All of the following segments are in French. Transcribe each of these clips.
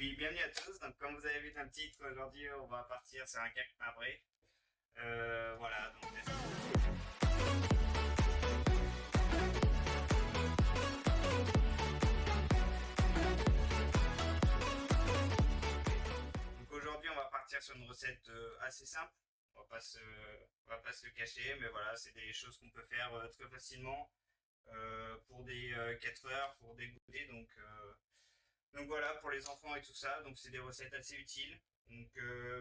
puis bienvenue à tous. Donc comme vous avez vu dans le titre, aujourd'hui on va partir sur un cake marbré. Voilà, donc aujourd'hui on va partir sur une recette assez simple. On va pas se le cacher, mais voilà, c'est des choses qu'on peut faire très facilement pour des 4 heures, pour des goûters. Donc voilà, pour les enfants et tout ça, donc c'est des recettes assez utiles. Donc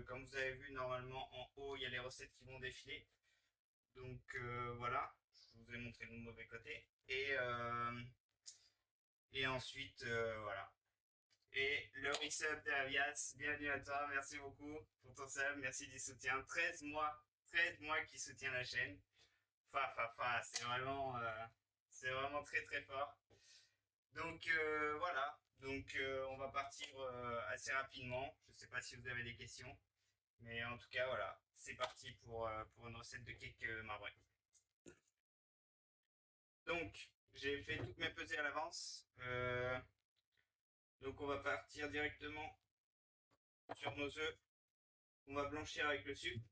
comme vous avez vu, normalement en haut, il y a les recettes qui vont défiler. Donc voilà, je vous ai montré le mauvais côté. Et ensuite, voilà. Et le resub de Avias, bienvenue à toi, merci beaucoup pour ton sub, merci du soutien. 13 mois qui soutient la chaîne. C'est vraiment très très fort. Donc voilà, donc on va partir assez rapidement. Je ne sais pas si vous avez des questions, mais en tout cas voilà, c'est parti pour une recette de cake marbré. Donc j'ai fait toutes mes pesées à l'avance. Donc on va partir directement sur nos œufs. On va blanchir avec le sucre.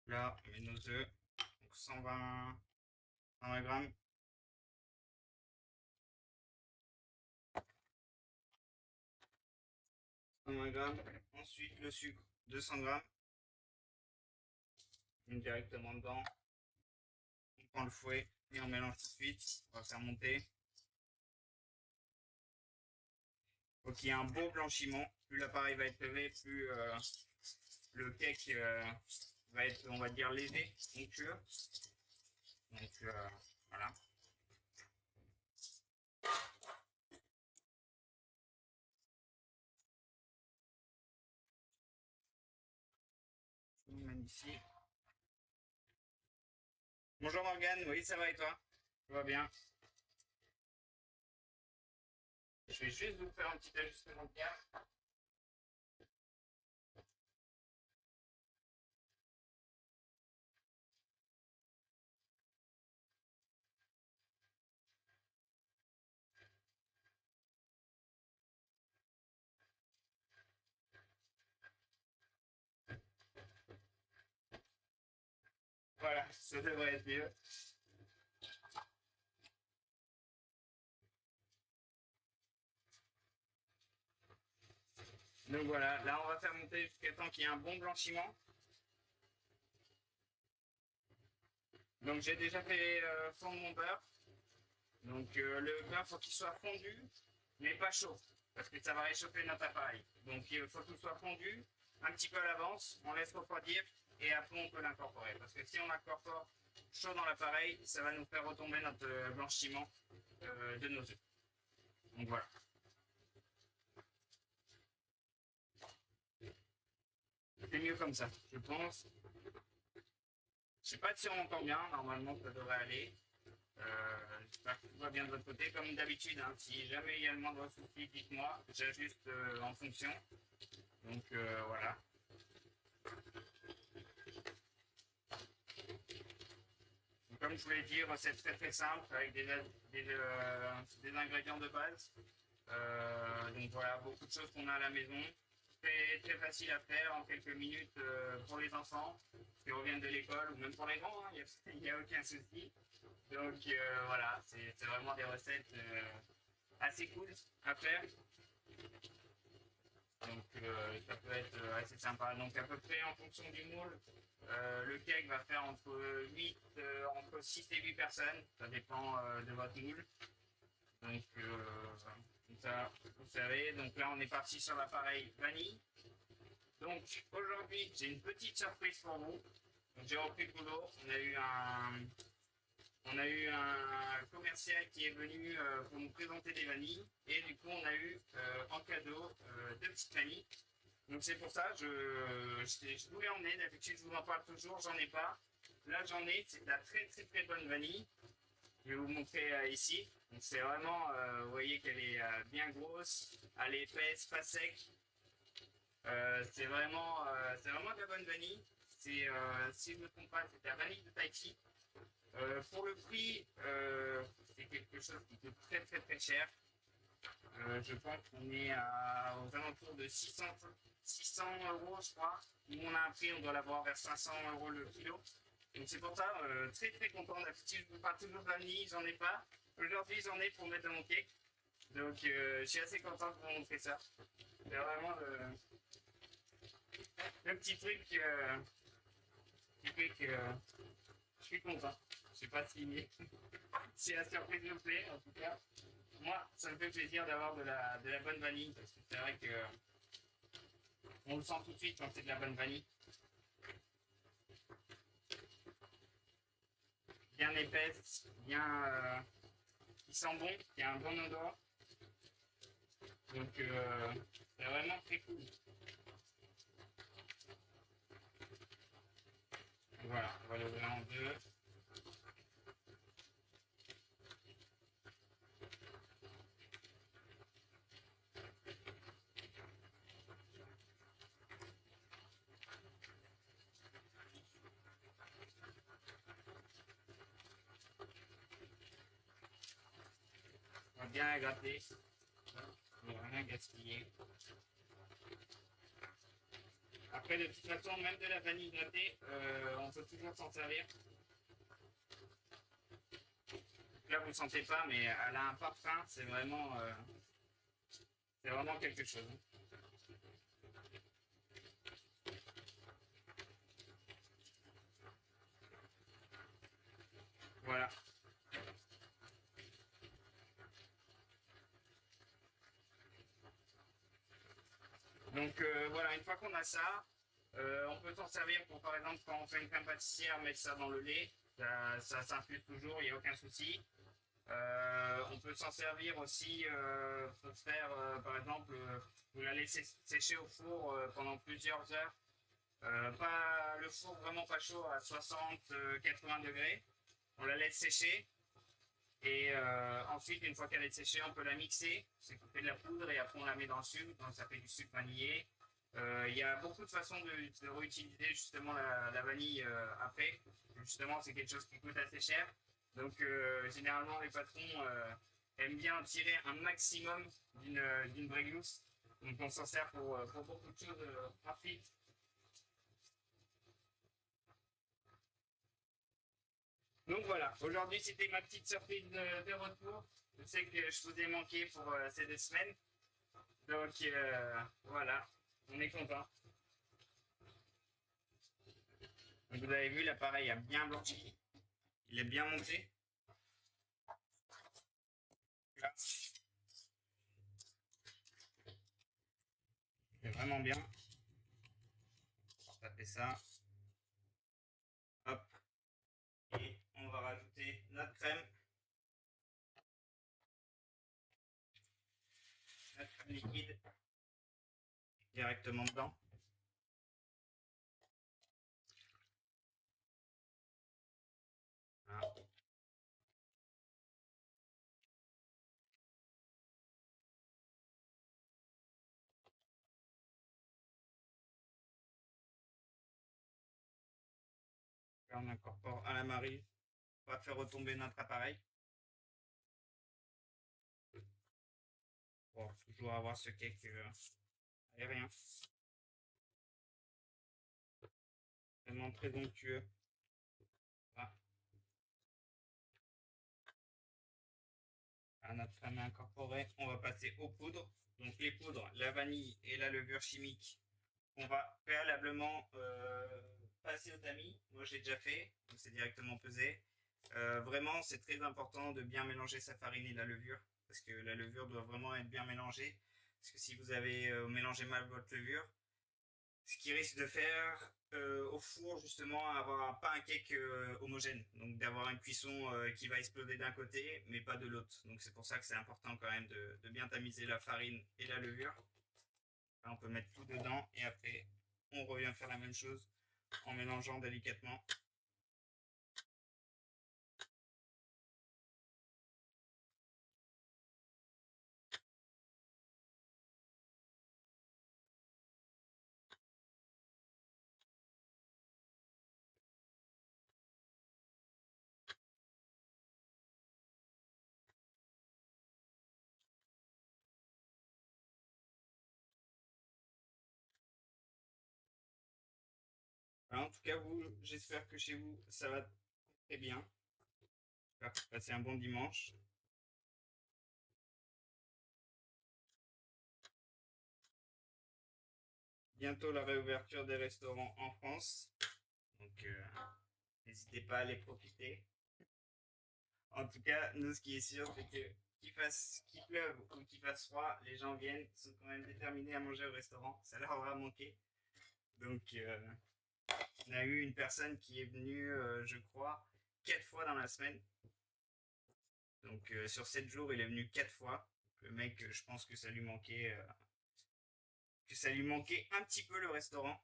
Là, on met nos œufs. Donc 120 grammes. Ensuite le sucre, 200 grammes. On met directement dedans. On prend le fouet et on mélange tout de suite. On va faire monter. Faut qu'il y ait un bon blanchiment. Plus l'appareil va être levé, plus le cake va être, on va dire, léger, onctueux. Donc voilà. Je vous mets ici. Bonjour Morgane, oui ça va et toi? Ça va bien. Je vais juste vous faire un petit ajustement de gamme. Voilà, ça devrait être mieux. Donc voilà, là on va faire monter jusqu'à temps qu'il y ait un bon blanchiment. Donc j'ai déjà fait fondre mon beurre. Donc le beurre faut qu'il soit fondu, mais pas chaud, parce que ça va réchauffer notre appareil. Donc il faut qu'il soit fondu un petit peu à l'avance, on laisse refroidir et après on peut l'incorporer. Parce que si on l'incorpore chaud dans l'appareil, ça va nous faire retomber notre blanchiment de nos œufs. Donc voilà. C'est mieux comme ça, je pense. Je sais pas si on entend bien, normalement ça devrait aller. J'espère que tout va bien de votre côté. Comme d'habitude, hein, si jamais il y a le moindre souci, dites-moi, j'ajuste en fonction. Donc voilà. Donc, comme je vous l'ai dit, recette très très simple avec des ingrédients de base. Donc voilà, beaucoup de choses qu'on a à la maison. Très, très facile à faire en quelques minutes pour les enfants qui reviennent de l'école ou même pour les grands, hein, il n'y a aucun souci. Donc voilà, c'est vraiment des recettes assez cool à faire. Donc ça peut être assez sympa. Donc à peu près en fonction du moule, le cake va faire entre 6 et 8 personnes. Ça dépend de votre moule. Donc ça, vous savez. Donc là on est parti sur l'appareil vanille. Donc aujourd'hui j'ai une petite surprise pour vous. J'ai repris le boulot. On a eu un commercial qui est venu pour nous présenter des vanilles et du coup on a eu en cadeau 2 petites vanilles. Donc c'est pour ça, je voulais emmener, d'habitude je vous en parle toujours, j'en ai pas. Là j'en ai, c'est de la très très très bonne vanille. Je vais vous montrer ici. Donc c'est vraiment, vous voyez qu'elle est bien grosse, elle est épaisse, pas sec. C'est vraiment de la bonne vanille. C'est, si je ne me trompe pas, c'est la vanille de Tahiti. Pour le prix, c'est quelque chose qui coûte très très très cher. Je pense qu'on est aux alentours de 600 euros, je crois. Nous, on a un prix, on doit l'avoir vers 500 euros le kilo. Donc c'est pour ça, très très content. D'habitude, je ne pas toujours de vanille, j'en ai pas. Aujourd'hui, j'en ai pour mettre dans mon cake. Donc je suis assez content de vous montrer ça. C'est vraiment le petit truc qui fait que je suis content. Je sais pas si la surprise me plaît, en tout cas. Moi, ça me fait plaisir d'avoir de la bonne vanille, parce que c'est vrai que on le sent tout de suite quand c'est de la bonne vanille. Bien épaisse, bien qui sent bon, qui a un bon odeur. Donc c'est vraiment très cool. Voilà, on va l'ouvrir en deux. On va bien la gratter. On va rien gaspiller. Après, de toute façon, même de la vanille grattée, on peut toujours s'en servir. Là, vous ne sentez pas, mais elle a un parfum, c'est vraiment quelque chose. Voilà. Donc voilà, une fois qu'on a ça, on peut s'en servir pour, par exemple, quand on fait une crème pâtissière, mettre ça dans le lait. Ça s'infuse toujours, il n'y a aucun souci. On peut s'en servir aussi pour faire, par exemple, vous la laissez sécher au four pendant plusieurs heures. Pas le four vraiment pas chaud à 60-80 degrés. On la laisse sécher. Et ensuite, une fois qu'elle est séchée, on peut la mixer. C'est qu'on fait de la poudre et après on la met dans le sucre. Donc ça fait du sucre vanillé. Il y a beaucoup de façons de réutiliser justement la vanille après. Justement, c'est quelque chose qui coûte assez cher. Donc généralement, les patrons aiment bien en tirer un maximum d'une vraie glousse. Donc on s'en sert pour beaucoup de choses ensuite. Donc voilà, aujourd'hui c'était ma petite surprise de retour. Je sais que je vous ai manqué pour ces 2 semaines. Donc voilà, on est content. Donc vous avez vu, l'appareil a bien blanchi. Il est bien monté. Là, c'est vraiment bien. On va taper ça. Hop. Et on va rajouter notre crème. Notre crème liquide. Directement dedans. Voilà. Là, on incorpore à la marie. On va faire retomber notre appareil. Pour toujours avoir ce cake aérien. Vraiment très onctueux. Voilà. À notre crème incorporée, on va passer aux poudres. Donc les poudres, la vanille et la levure chimique, on va préalablement passer au tamis. Moi j'ai déjà fait, donc c'est directement pesé. Vraiment, c'est très important de bien mélanger sa farine et la levure, parce que la levure doit vraiment être bien mélangée. Parce que si vous avez mélangé mal votre levure, ce qui risque de faire au four justement avoir pas un cake homogène, donc d'avoir une cuisson qui va exploser d'un côté mais pas de l'autre. Donc c'est pour ça que c'est important quand même de bien tamiser la farine et la levure. Là, on peut mettre tout dedans et après on revient faire la même chose en mélangeant délicatement. Alors, en tout cas, vous, j'espère que chez vous, ça va très bien. J'espère que vous passez un bon dimanche. Bientôt la réouverture des restaurants en France. Donc, n'hésitez pas à les profiter. En tout cas, nous, ce qui est sûr, c'est que qu'il pleuve ou qu'il fasse froid, les gens viennent, sont quand même déterminés à manger au restaurant. Ça leur aura manqué. Donc, on a eu une personne qui est venue, je crois, 4 fois dans la semaine. Donc, sur 7 jours, il est venu 4 fois. Le mec, je pense que ça lui manquait un petit peu le restaurant.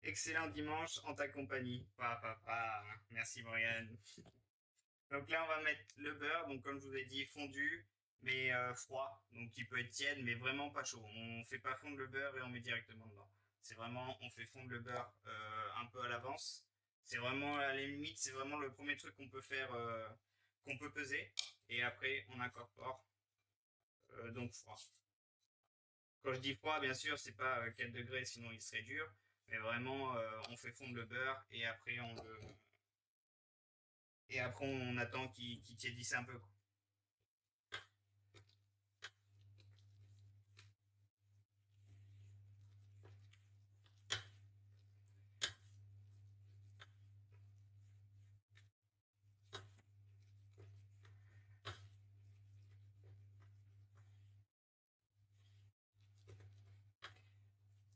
Excellent dimanche en ta compagnie. Merci Morgane. Donc là, on va mettre le beurre. Donc comme je vous ai dit, fondu, mais froid. Donc il peut être tiède, mais vraiment pas chaud. On fait pas fondre le beurre et on met directement dedans. C'est vraiment, on fait fondre le beurre un peu à l'avance. C'est vraiment, à la limite, c'est vraiment le premier truc qu'on peut faire, qu'on peut peser. Et après, on incorpore donc froid. Quand je dis froid, bien sûr, c'est pas 4 degrés, sinon il serait dur. Mais vraiment, on fait fondre le beurre et après on attend qu'il tiédisse un peu.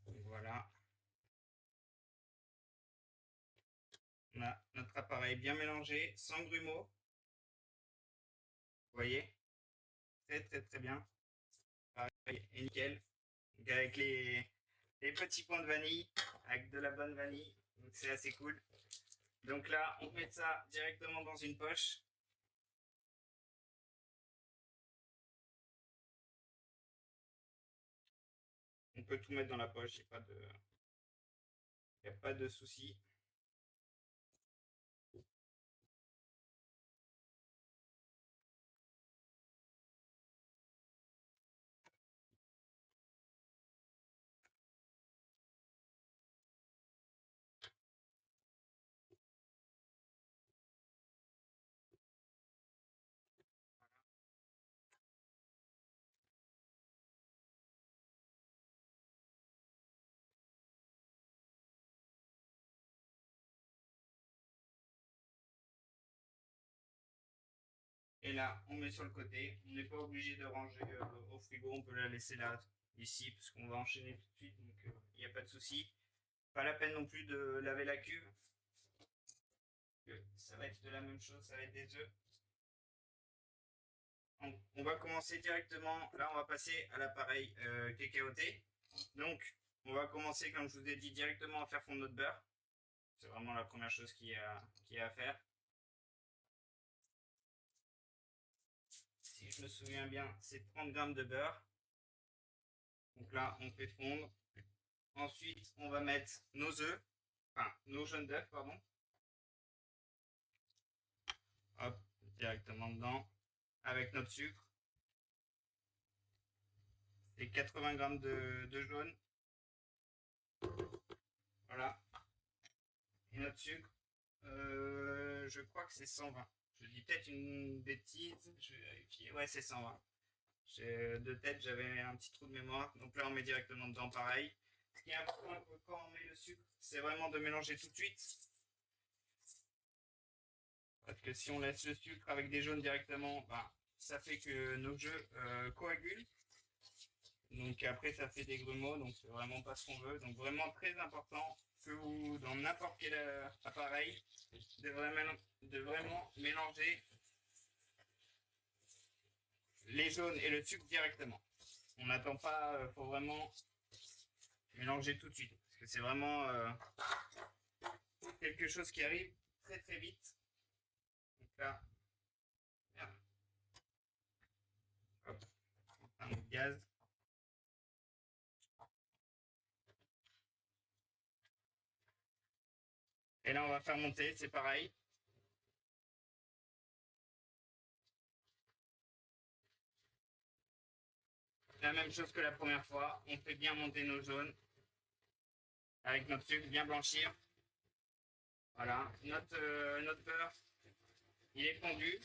Donc voilà, on a notre appareil bien mélangé, sans grumeaux. Vous voyez, très très très bien. Pareil, et nickel. Donc avec les petits points de vanille, avec de la bonne vanille. Donc c'est assez cool. Donc là, on met ça directement dans une poche. On peut tout mettre dans la poche, y a pas de souci. Et là, on met sur le côté. On n'est pas obligé de ranger au frigo. On peut la laisser là, ici, parce qu'on va enchaîner tout de suite. Donc, il n'y a pas de souci. Pas la peine non plus de laver la cuve. Ça va être de la même chose. Ça va être des œufs. On va commencer directement. Là, on va passer à l'appareil cacaoté. Donc, on va commencer, comme je vous ai dit, directement à faire fondre notre beurre. C'est vraiment la première chose qu'il y a à faire. Si je me souviens bien, c'est 30 grammes de beurre. Donc là, on fait fondre. Ensuite, on va mettre nos œufs, enfin nos jaunes d'œufs, pardon. Hop, directement dedans, avec notre sucre. C'est 80 grammes de jaune. Voilà. Et notre sucre, je crois que c'est 120. Je dis peut-être une bêtise, je vais vérifier. Ouais, c'est 120. De tête, j'avais un petit trou de mémoire. Donc là, on met directement dedans pareil. Ce qui est important quand on met le sucre, c'est vraiment de mélanger tout de suite. Parce que si on laisse le sucre avec des jaunes directement, bah, ça fait que nos œufs coagulent. Donc après, ça fait des grumeaux, donc c'est vraiment pas ce qu'on veut. Donc vraiment très important que vous, dans n'importe quel appareil, de vraiment mélanger les jaunes et le sucre directement. On n'attend pas, faut vraiment mélanger tout de suite. Parce que c'est vraiment quelque chose qui arrive très très vite. Donc là, merde. Hop, un autre gaz. Et là, on va faire monter, c'est pareil. La même chose que la première fois, on fait bien monter nos jaunes. avec notre sucre bien blanchir. Voilà, notre beurre, il est fondu.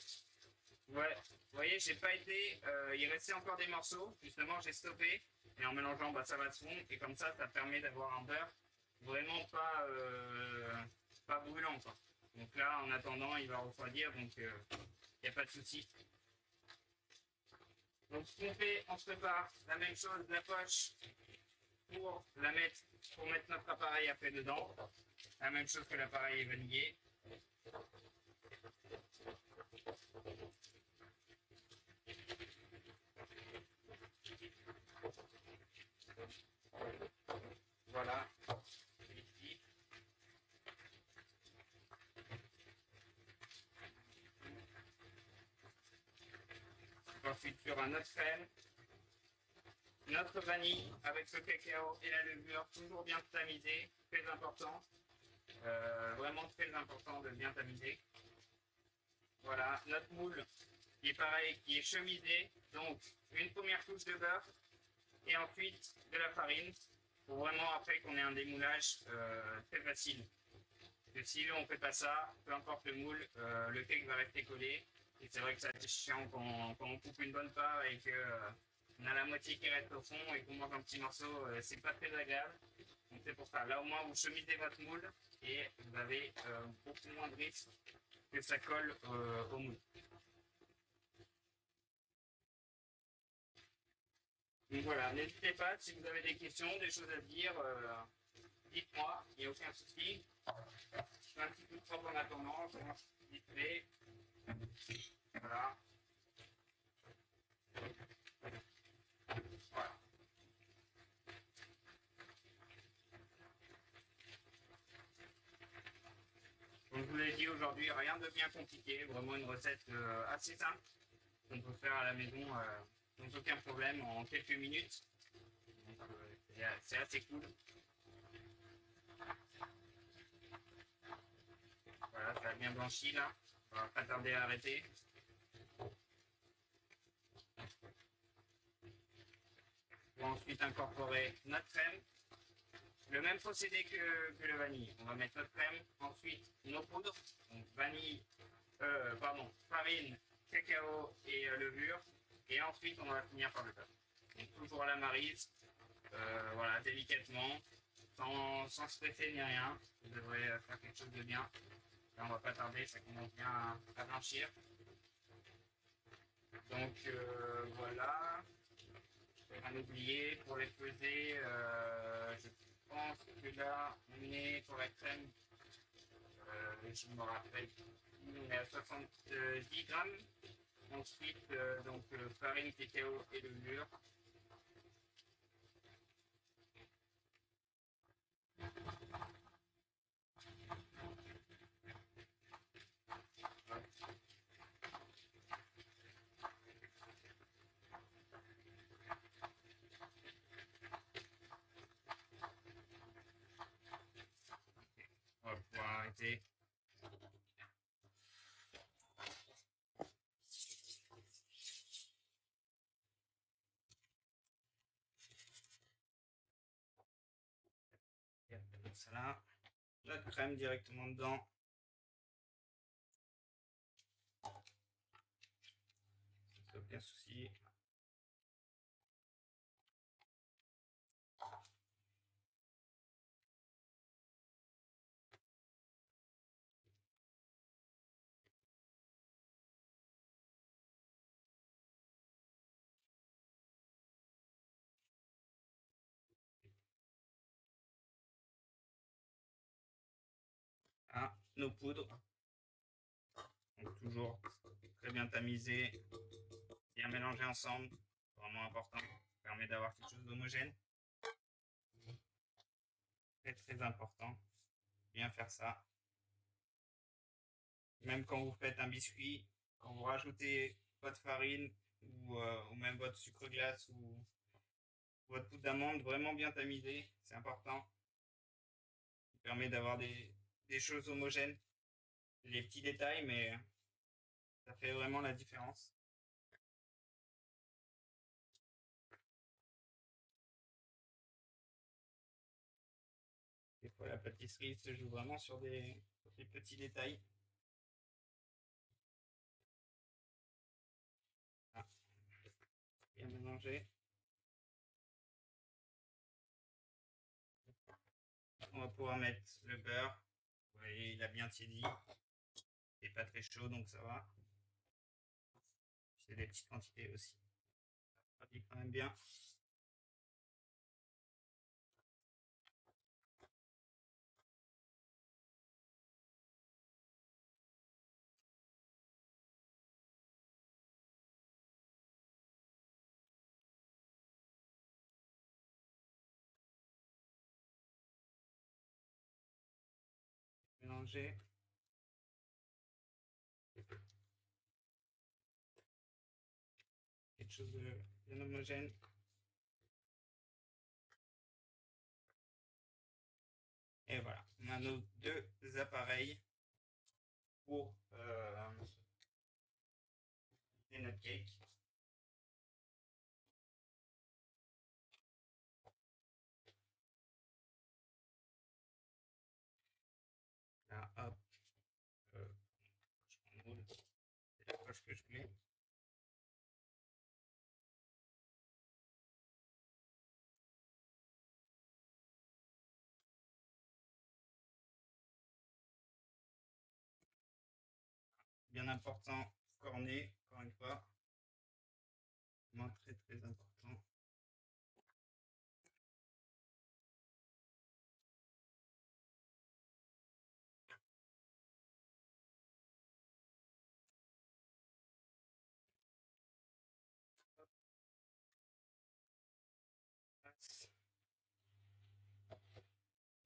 Ouais, vous voyez, j'ai pas été, il restait encore des morceaux. Justement, j'ai stoppé et en mélangeant, bah, ça va se fondre et comme ça permet d'avoir un beurre vraiment pas brûlant, quoi. Donc là, en attendant, il va refroidir, donc il n'y a pas de souci. Donc ce qu'on fait, on se prépare la même chose, la poche pour pour mettre notre appareil après dedans. La même chose que l'appareil vanillé. Voilà. Ici. Ensuite sur un autre crème, notre vanille avec le cacao et la levure, toujours bien tamisé, très important. Vraiment très important de bien tamiser. Voilà, notre moule qui est pareil, qui est chemisé. Donc une première couche de beurre et ensuite de la farine pour vraiment après qu'on ait un démoulage très facile. Parce que si on ne fait pas ça, peu importe le moule, le cake va rester collé. Et c'est vrai que c'est chiant quand on coupe une bonne part et que on a la moitié qui reste au fond et qu'on mange un petit morceau, c'est pas très agréable. Donc c'est pour ça. Là au moins vous chemisez votre moule et vous avez beaucoup moins de risque que ça colle au moule. Donc voilà, n'hésitez pas si vous avez des questions, des choses à dire, dites-moi, il n'y a aucun souci. Je fais un petit peu de propre en attendant, je commence vite fait. Voilà. Voilà. Comme je vous l'ai dit aujourd'hui, rien de bien compliqué, vraiment une recette assez simple qu'on peut faire à la maison sans aucun problème en quelques minutes. Donc c'est assez cool. Voilà, ça a bien blanchi là. On va pas tarder à arrêter. On va ensuite incorporer notre crème. Le même procédé que le vanille. On va mettre notre crème, ensuite nos poudres, donc vanille, farine, cacao et levure. Et ensuite, on va finir par le beurre. Donc toujours à la maryse, voilà, délicatement, sans stresser ni rien. Vous devrez faire quelque chose de bien. Là, on va pas tarder, ça commence bien à blanchir. Donc voilà. Je vais rien oublier pour les peser. Je pense que là, on est pour la crème. Je me rappelle, on est à 70 grammes. Ensuite, farine, cacao et levure. On va pouvoir arrêter. Et ça là, notre crème directement dedans. Aucun souci. Ah, nos poudres. Donc toujours très bien tamisé, bien mélangé ensemble. Vraiment important. Ça permet d'avoir quelque chose d'homogène. Très très important. Bien faire ça. Même quand vous faites un biscuit, quand vous rajoutez votre farine ou même votre sucre glace ou votre poudre d'amande, vraiment bien tamisé, c'est important. Ça permet d'avoir des choses homogènes. Les petits détails, mais ça fait vraiment la différence. La pâtisserie se joue vraiment sur des petits détails. Ah, bien mélanger. On va pouvoir mettre le beurre. Vous voyez, il a bien tiédi. Il n'est pas très chaud, donc ça va. C'est des petites quantités aussi. Ça dit quand même bien. Mélanger. Quelque chose de bien homogène. Et voilà, on a nos deux appareils pour les nut cakes. Là, hop, je prends le moule. C'est la poche que je mets. Bien important, cornet, encore une fois. Vraiment très très important.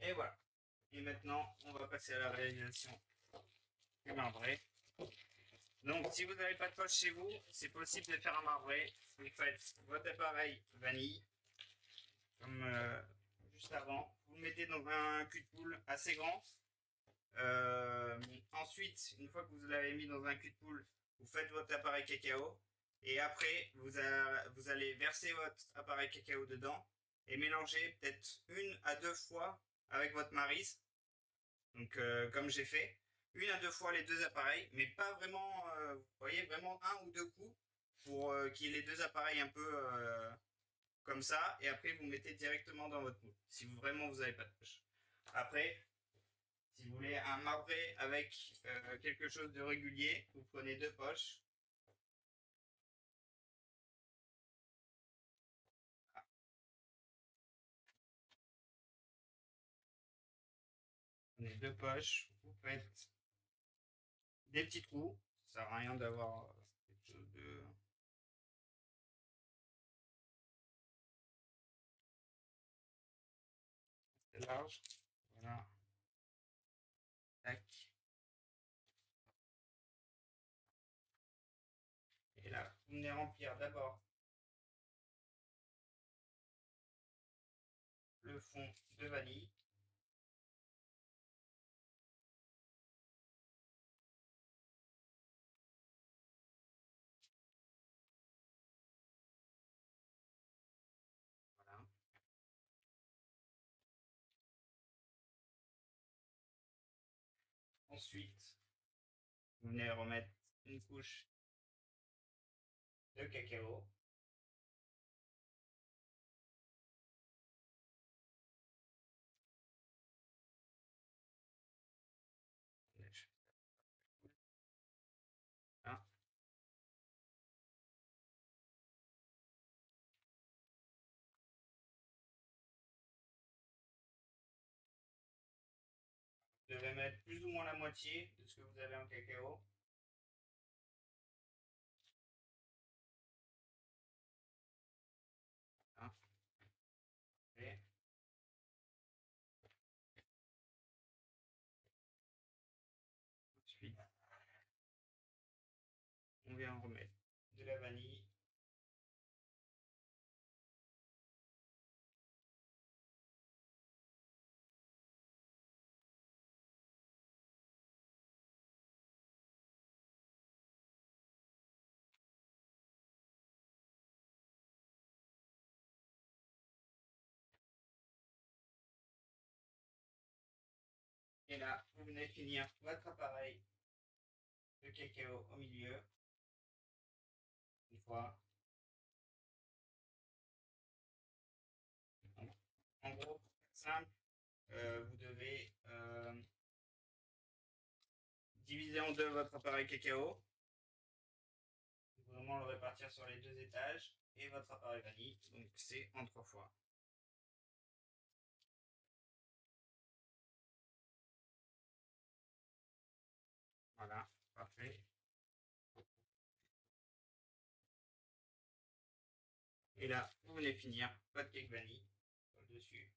Et voilà. Et maintenant, on va passer à la réalisation du marbré. Donc, si vous n'avez pas de poche chez vous, c'est possible de faire un marbré. Vous faites votre appareil vanille, comme juste avant. Vous le mettez dans un cul de poule assez grand. Ensuite, une fois que vous l'avez mis dans un cul de poule, vous faites votre appareil cacao. Et après, vous allez verser votre appareil cacao dedans et mélanger peut-être 1 à 2 fois avec votre maryse. Donc, comme j'ai fait, 1 à 2 fois les deux appareils, mais pas vraiment, vous voyez, vraiment 1 ou 2 coups pour qu'il y ait les deux appareils un peu comme ça. Et après, vous mettez directement dans votre moule, si vraiment vous n'avez pas de poche. Après, si vous voulez un marbré avec quelque chose de régulier, vous prenez 2 poches. Vous prenez 2 poches, vous faites des petits trous. Ça sert à rien d'avoir quelque chose de assez large. Voilà. Tac. Et là, vous venez remplir d'abord le fond de vanille. Voilà. Ensuite, vous venez remettre une couche de cacao. Voilà. Vous devez mettre plus ou moins la moitié de ce que vous avez en cacao. Hein. Et ensuite, on vient remettre de la vanille. Et là, vous venez finir votre appareil de cacao au milieu. Une fois. En gros, simple, vous devez diviser en deux votre appareil cacao. Vraiment le répartir sur les 2 étages. Et votre appareil vanille, donc c'est en 3 fois. Voilà, parfait. Et là, vous venez finir votre cake vanille dessus.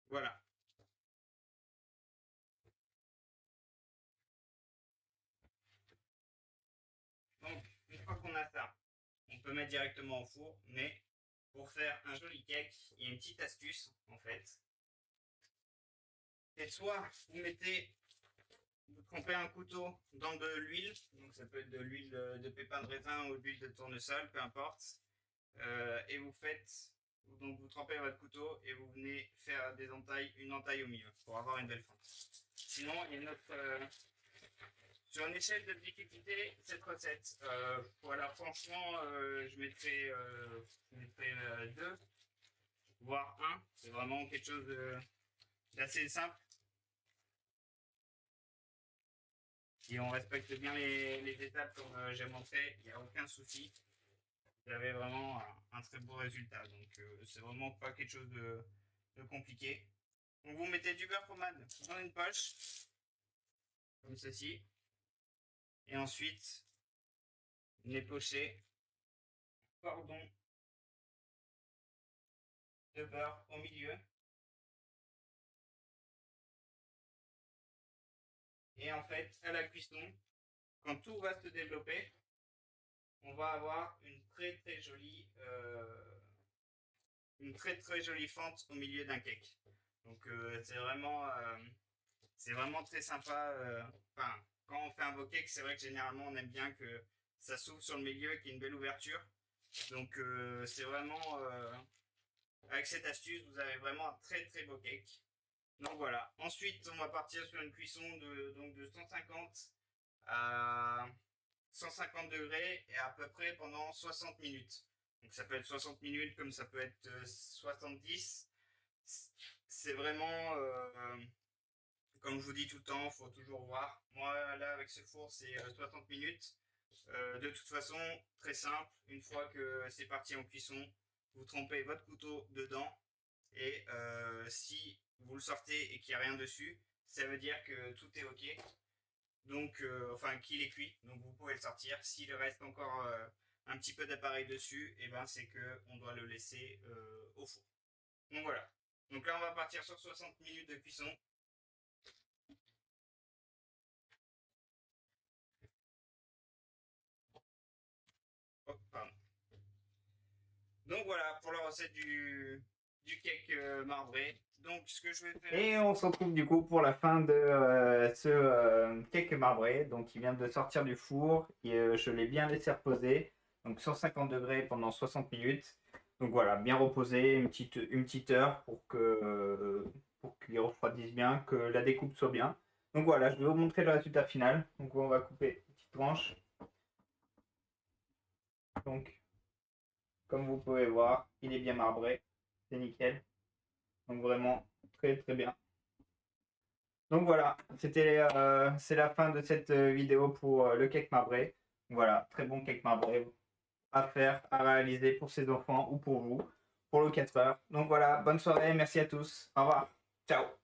Voilà. Donc, une fois qu'on a ça, on peut mettre directement au four, mais pour faire un joli cake, il y a une petite astuce en fait. C'est soit vous trempez un couteau dans de l'huile, donc ça peut être de l'huile de pépins de raisin ou de l'huile de tournesol, peu importe, et donc vous trempez votre couteau et vous venez faire une entaille au milieu pour avoir une belle fente. Sinon, il y a une autre, sur une échelle de difficulté, cette recette, voilà, franchement, je mettrais 2, voire 1. C'est vraiment quelque chose d'assez simple. Si on respecte bien les étapes comme j'ai montré, il n'y a aucun souci. Vous avez vraiment un très beau résultat. Donc, c'est vraiment pas quelque chose de compliqué. Donc, vous mettez du beurre pommade dans une poche, comme ceci. Et ensuite, vous épochez un cordon de beurre au milieu. Et en fait, à la cuisson, quand tout va se développer, on va avoir une très jolie fente au milieu d'un cake. Donc c'est vraiment très sympa. Enfin, quand on fait un beau cake, c'est vrai que généralement on aime bien que ça s'ouvre sur le milieu, qu'il y ait une belle ouverture. Donc c'est vraiment avec cette astuce, vous avez vraiment un très beau cake. Donc voilà. Ensuite, on va partir sur une cuisson de 150 à 150 degrés et à peu près pendant 60 minutes. Donc ça peut être 60 minutes comme ça peut être 70. C'est vraiment, comme je vous dis tout le temps, il faut toujours voir. Moi là avec ce four c'est 60 minutes. De toute façon, très simple, une fois que c'est parti en cuisson, vous trempez votre couteau dedans et si vous le sortez et qu'il n'y a rien dessus, ça veut dire que tout est ok. Donc, enfin, qu'il est cuit, donc vous pouvez le sortir. S'il reste encore un petit peu d'appareil dessus, et ben c'est que on doit le laisser au four. Donc voilà. Donc là, on va partir sur 60 minutes de cuisson. Oh, pardon. Donc voilà pour la recette du cake marbré. Donc ce que je vais faire. Et on se retrouve du coup pour la fin de ce cake marbré. Donc il vient de sortir du four et je l'ai bien laissé reposer. Donc 150 degrés pendant 60 minutes. Donc voilà, bien reposé, une petite heure pour qu'il refroidisse bien, que la découpe soit bien. Donc voilà, je vais vous montrer le résultat final. Donc on va couper une petite tranche. Donc comme vous pouvez voir, il est bien marbré. C'est nickel. Donc vraiment très bien. Donc voilà, c'est la fin de cette vidéo pour le cake marbré. Voilà, très bon cake marbré à faire, à réaliser pour ses enfants ou pour vous, pour le 4 heures. Donc voilà, bonne soirée, merci à tous. Au revoir. Ciao.